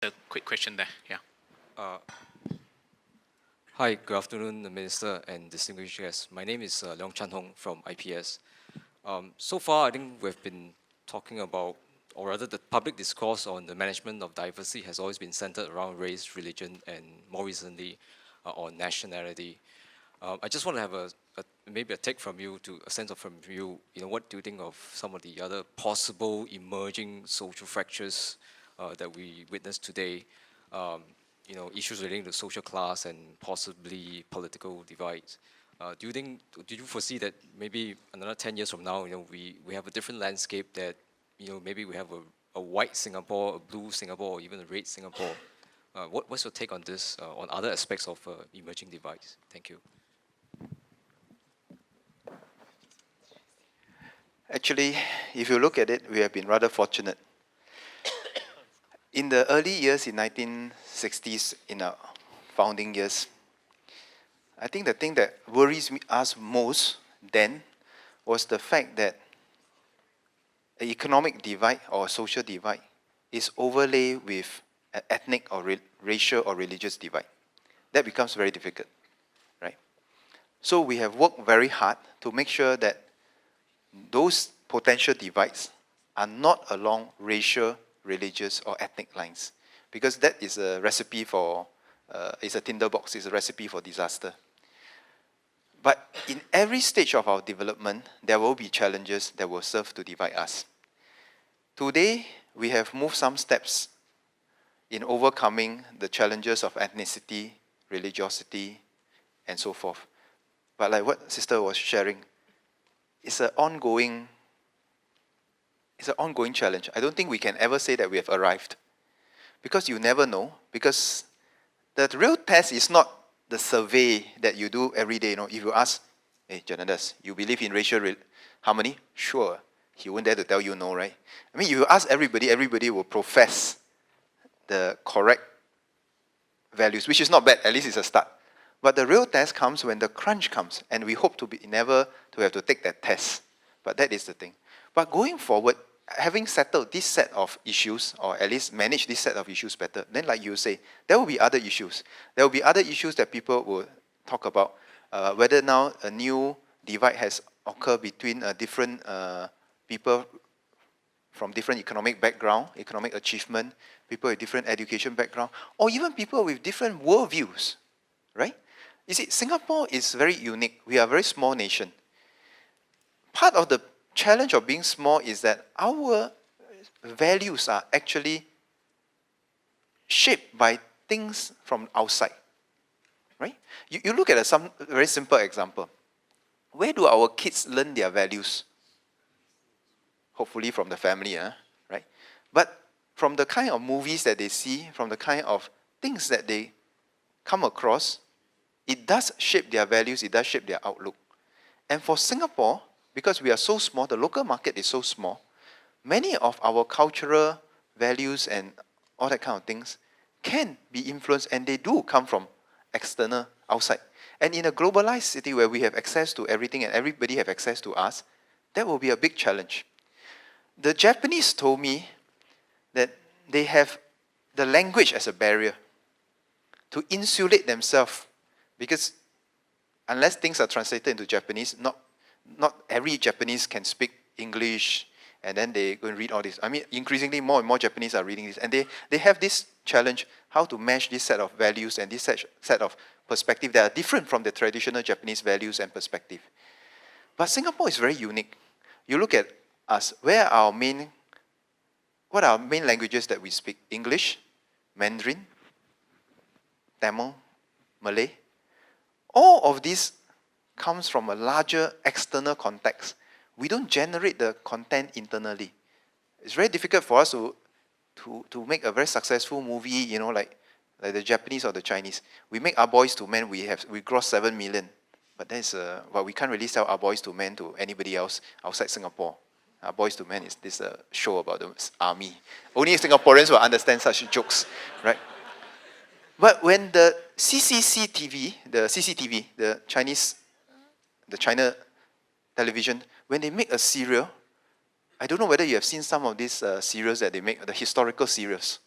a quick question there. Yeah. Hi, good afternoon, the Minister and distinguished guests. My name is chan-hoong from IPS. So far, I think we've been talking about, or rather the public discourse on the management of diversity has always been centered around race, religion, and more recently on nationality. I just want to have maybe a take from you, a sense from you, what do you think of some of the other possible emerging social fractures that we witness today? Issues relating to social class and possibly political divides. Do you foresee that maybe another 10 years from now, we have a different landscape that, maybe we have a white Singapore, a blue Singapore, or even a red Singapore? What's your take on this, on other aspects of emerging divides? Thank you. Actually, if you look at it, we have been rather fortunate. In the early years, in 1960s, in our founding years, I think the thing that worries us most then was the fact that the economic divide or social divide is overlaid with an ethnic or racial or religious divide. That becomes very difficult, right? So we have worked very hard to make sure that those potential divides are not along racial, religious, or ethnic lines, because that is a recipe for, it's a tinderbox, it's a recipe for disaster. But in every stage of our development, there will be challenges that will serve to divide us. Today, we have moved some steps in overcoming the challenges of ethnicity, religiosity, and so forth. But like what Sister was sharing, it's an ongoing challenge. I don't think we can ever say that we have arrived, because you never know. Because the real test is not the survey that you do every day. If you ask, hey, Janadas, you believe in racial harmony? Sure. He won't dare to tell you no, right? I mean, if you ask everybody, everybody will profess the correct values, which is not bad. At least it's a start. But the real test comes when the crunch comes, and we hope to be never to have to take that test. But that is the thing. But going forward, having settled this set of issues, or at least manage this set of issues better, then like you say, there will be other issues. There will be other issues that people will talk about, whether now a new divide has occurred between different people from different economic background, economic achievement, people with different education background, or even people with different worldviews, right? You see, Singapore is very unique. We are a very small nation. Part of the challenge of being small is that our values are actually shaped by things from outside, right? You look at some very simple example. Where do our kids learn their values? Hopefully from the family, right? But from the kind of movies that they see, from the kind of things that they come across, it does shape their values, it does shape their outlook. And for Singapore, because we are so small, the local market is so small, many of our cultural values and all that kind of things can be influenced, and they do come from external, outside. And in a globalized city where we have access to everything and everybody have access to us, that will be a big challenge. The Japanese told me that they have the language as a barrier to insulate themselves, because unless things are translated into Japanese, not every Japanese can speak English, and then they go and read all this. I mean, increasingly more and more Japanese are reading this, and they have this challenge, how to mesh this set of values and this set of perspective that are different from the traditional Japanese values and perspective. But Singapore is very unique. You look at us, what are our main languages that we speak? English, Mandarin, Tamil, Malay. All of these comes from a larger external context. We don't generate the content internally. It's very difficult for us to make a very successful movie, like the Japanese or the Chinese. We make Our Boys to Men, we gross 7 million. But we can't really sell Our Boys to Men to anybody else outside Singapore. Our Boys to Men is this show about the army. Only Singaporeans will understand such jokes, right? But when the CCTV, the China television, when they make a serial, I don't know whether you have seen some of these serials that they make, the historical serials.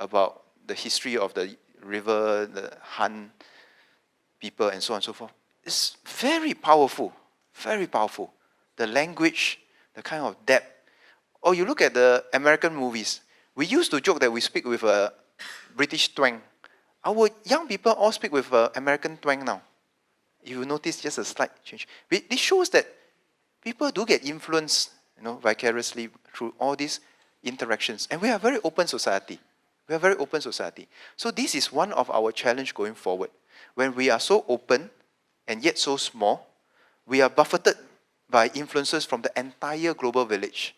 about the history of the river, the Han people, and so on and so forth. It's very powerful, very powerful. The language, the kind of depth. Or you look at the American movies. We used to joke that we speak with a British twang. Our young people all speak with an American twang now. If you notice just a slight change. This shows that people do get influenced, vicariously through all these interactions. And we are a very open society. We are a very open society. So this is one of our challenge going forward. When we are so open and yet so small, we are buffeted by influences from the entire global village.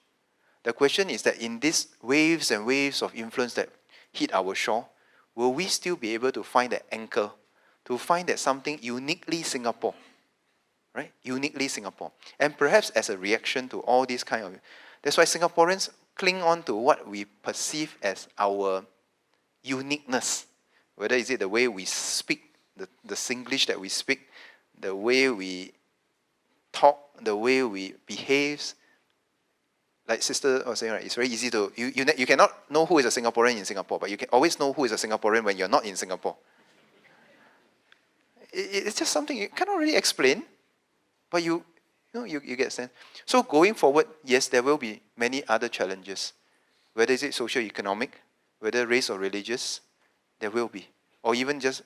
The question is that in these waves and waves of influence that hit our shore, will we still be able to find that anchor, to find that something uniquely Singapore, right? Uniquely Singapore. And perhaps as a reaction to all these kind of, that's why Singaporeans cling on to what we perceive as our uniqueness. Whether is it the way we speak, the Singlish that we speak, the way we talk, the way we behave. Like sister was saying, right, it's very easy to, you cannot know who is a Singaporean in Singapore, but you can always know who is a Singaporean when you're not in Singapore. It's just something you cannot really explain, but you get a sense. So going forward, yes, there will be many other challenges. Whether is it socio-economic, whether race or religious, there will be. Or even just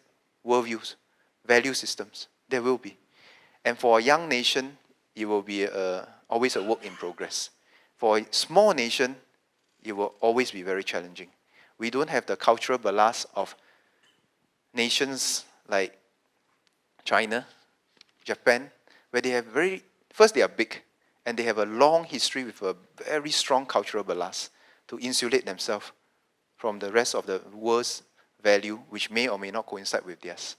worldviews, value systems, there will be. And for a young nation, it will be always a work in progress. For a small nation, it will always be very challenging. We don't have the cultural ballast of nations like China, Japan, where they have first they are big, and they have a long history with a very strong cultural ballast to insulate themselves from the rest of the world's value, which may or may not coincide with theirs.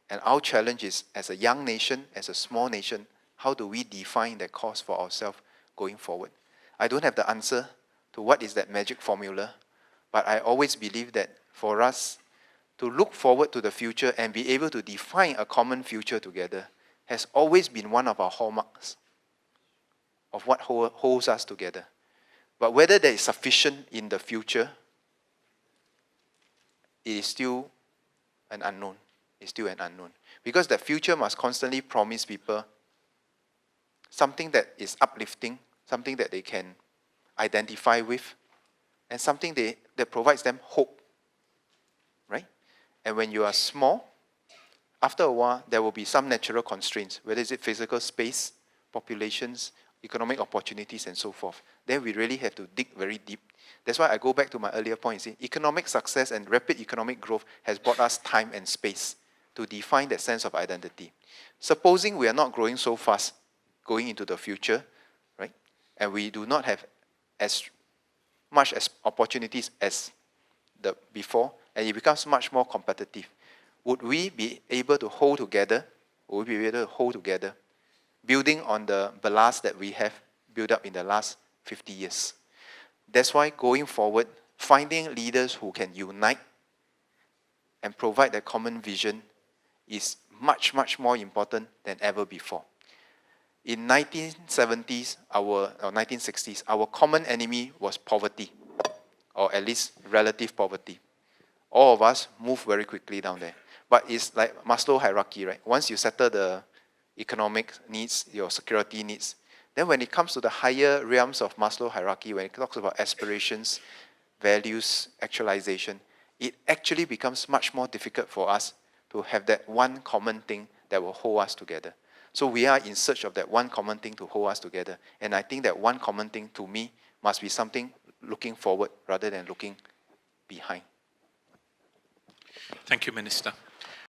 And our challenge is, as a young nation, as a small nation, how do we define that course for ourselves going forward? I don't have the answer to what is that magic formula, but I always believe that for us to look forward to the future and be able to define a common future together has always been one of our hallmarks of what holds us together. But whether that is sufficient in the future, it is still an unknown. It's still an unknown. Because the future must constantly promise people something that is uplifting, something that they can identify with, and something that provides them hope. Right? And when you are small, after a while, there will be some natural constraints, whether it's physical space, populations, economic opportunities, and so forth. Then we really have to dig very deep. That's why I go back to my earlier point. See, economic success and rapid economic growth has brought us time and space to define that sense of identity. Supposing we are not growing so fast going into the future, right? And we do not have as much as opportunities as the before, and it becomes much more competitive. Would we be able to hold together? Would we be able to hold together, building on the ballast that we have built up in the last 50 years? That's why going forward, finding leaders who can unite and provide that common vision is much, much more important than ever before. In 1970s, or 1960s, our common enemy was poverty, or at least relative poverty. All of us move very quickly down there. But it's like Maslow hierarchy, right? Once you settle the economic needs, your security needs, then when it comes to the higher realms of Maslow hierarchy, when it talks about aspirations, values, actualization, it actually becomes much more difficult for us to have that one common thing that will hold us together. So we are in search of that one common thing to hold us together. And I think that one common thing to me must be something looking forward rather than looking behind. Thank you, Minister.